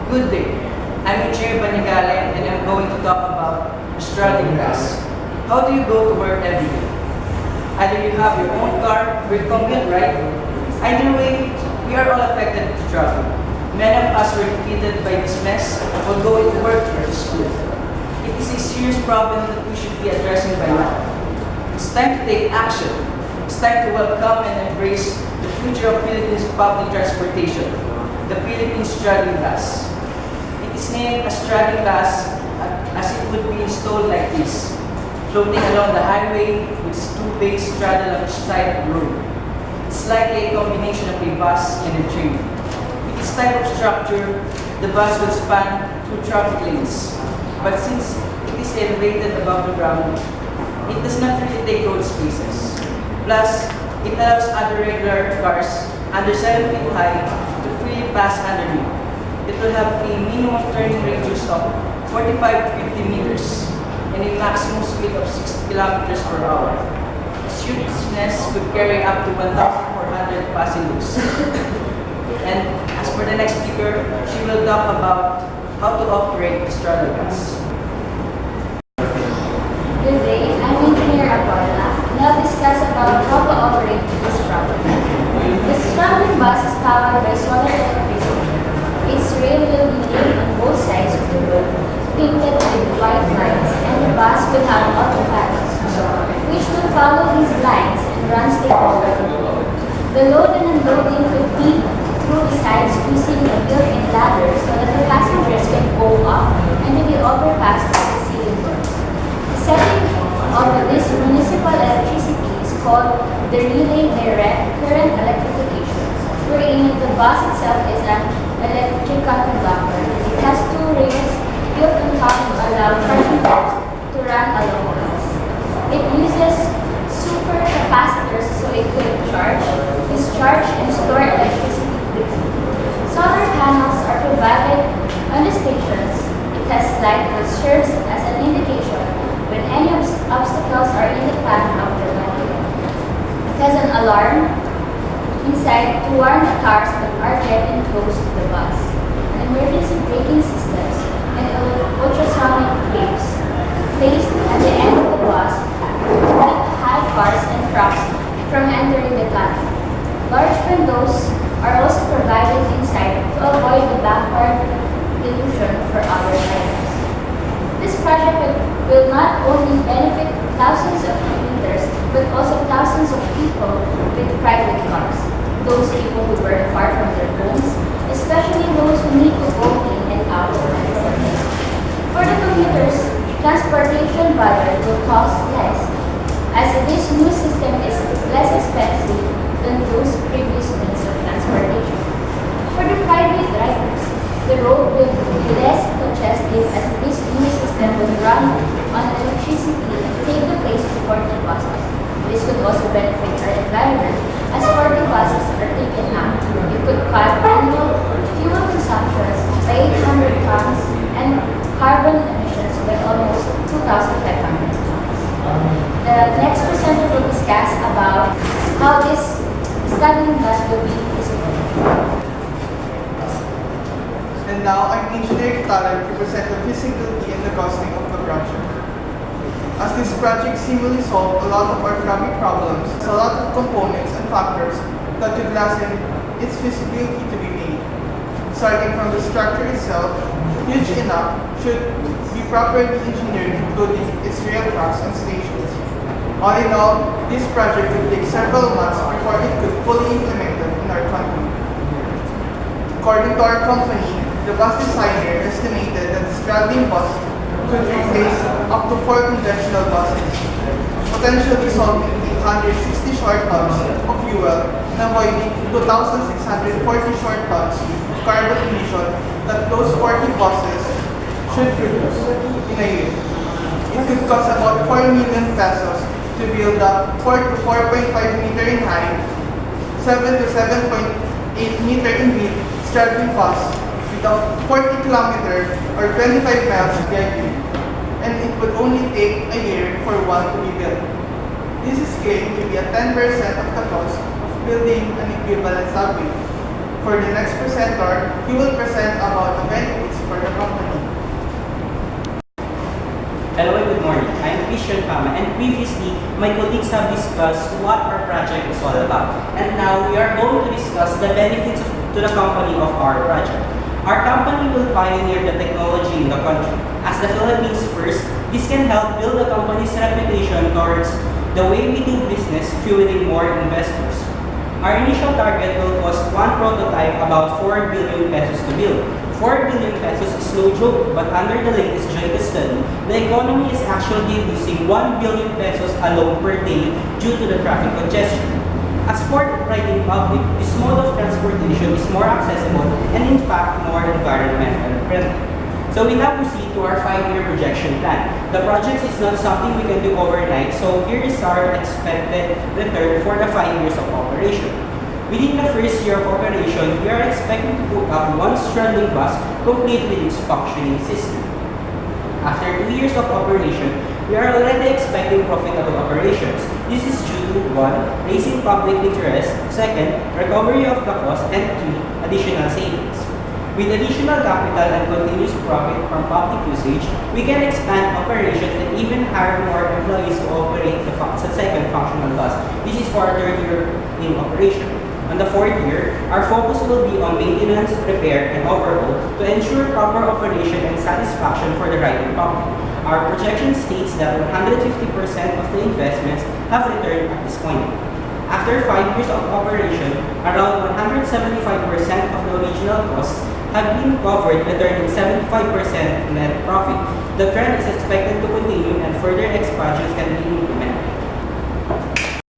Good day. I'm ENG041L and I'm going to talk about the Straddling Bus. How do you go to work every day? Either you have your own car or you commute, right? Either way, we are all affected to travel. Many of us were defeated by this mess while going to work or to school. It is a serious problem that we should be addressing by now. It's time to take action. It's time to welcome and embrace the future of Philippines public transportation, the Philippines Straddling Bus. It is named a straddling bus as it would be installed like this, floating along the highway with two bays straddled on each side of the road. It's likely a combination of a bus and a train. With this type of structure, the bus will span two traffic lanes, but since it is elevated above the ground, it does not really take road spaces. Plus, it allows other regular cars under 7 feet high to freely pass underneath. It will have a minimum turning radius of 45 to 50 meters and a maximum speed of 60 kilometers per hour. Its usefulness could carry up to 1,400 passengers. And as for the next speaker, she will talk about how to operate the straddle bus. Good day, I'm Engineer Aguala, and I'll discuss about how to operate this straddle. The straddling bus is powered by solar electricity. Its rail will be laid on both sides of the road, painted with white lines, and the bus will have autopilot, which will follow these lines and run straight over the road. The load and unloading could be through the sides using a built-in ladder so that the passengers can go up and to be overpassed by the ceiling door. The setting of this municipal electricity is called the relay direct current electrification, wherein the bus itself is an electrical conductor. It has two rails built on top to allow charging poles to run along the bus. It uses supercapacitors so it could charge, discharge, and store electricity quickly. Solar panels are provided on the stations. It has light that serves as an indication when any obstacles are in the path of the vehicle. It has an alarm inside to warn the cars that are getting close to the bus, an emergency braking systems, and ultrasonic waves placed at the end of the bus to keep high cars and trucks from entering the tunnel. Large windows are also provided inside to avoid the backward illusion for other riders. This project will not only benefit thousands of commuters, but also thousands of people with private cars. Those people who work far from their homes, especially those who need to go in and out of metro. For the commuters, transportation budget will cost less, as this new system is less expensive than those previous means of transportation. For the private drivers, the road will be less congested as this new system will run on electricity and take the place of 40 buses. This could also benefit our environment as 40 buses are taken out. It could cut annual fuel consumption by 800 tons and carbon emissions by almost 2,500 tons. The next presenter will discuss about how this straddling bus will be feasible. And now, I'm Engineer Talent to present the feasibility and the costing of the project. As this project seemingly solves a lot of our traffic problems, there's a lot of components and factors that could lessen its feasibility to be made. Starting from the structure itself, huge enough, should be properly engineered including its rail tracks and stations. All in all, this project would take several months before it could fully implemented in our country. According to our company, the bus designer estimated that the straddling bus could replace up to 4 conventional buses, potentially solving 860 short tons of fuel and avoiding 2,640 short tons of carbon emission that those 40 buses should produce in a year. It could cost about 4 million pesos to build a 4 to 4.5 meter in height, 7 to 7.8 meter in width straddling bus with a 40 kilometer or 25 miles schedule, and it would only take a year for one to be built. This is claimed to be a 10% of the cost of building an equivalent subway. For the next presenter, he will present about the benefits Hello and good morning. I'm Christian Pama, and previously, my colleagues have discussed what our project is all about. And now, we are going to discuss the benefits to the company of our project. Our company will pioneer the technology in the country. As the Philippines first, this can help build the company's reputation towards the way we do business, fueling more investors. Our initial target will cost one prototype about 4 billion pesos to build. 4 billion pesos is no joke, but under the latest JICA study, the economy is actually losing 1 billion pesos alone per day due to the traffic congestion. As for riding public, this mode of transportation is more accessible and in fact more environmental friendly. So we now proceed to our 5-year projection plan. The project is not something we can do overnight, so here is our expected return for the 5 years of operation. Within the first year of operation, we are expecting to put up one Straddling Bus complete with its functioning system. After 2 years of operation, we are already expecting profitable operations. This is due to 1. Raising public interest, 2nd. Recovery of the cost, and 3. Additional savings. With additional capital and continuous profit from public usage, we can expand operations and even hire more employees to operate the second functional bus. This is for our 3rd year in operation. On the 4th year, our focus will be on maintenance, repair, and overhaul to ensure proper operation and satisfaction for the riding public. Our projection states that 150% of the investments have returned at this point. After 5 years of operation, around 175% of the original costs have been covered, returning 75% net profit. The trend is expected to continue and further expansions can be implemented.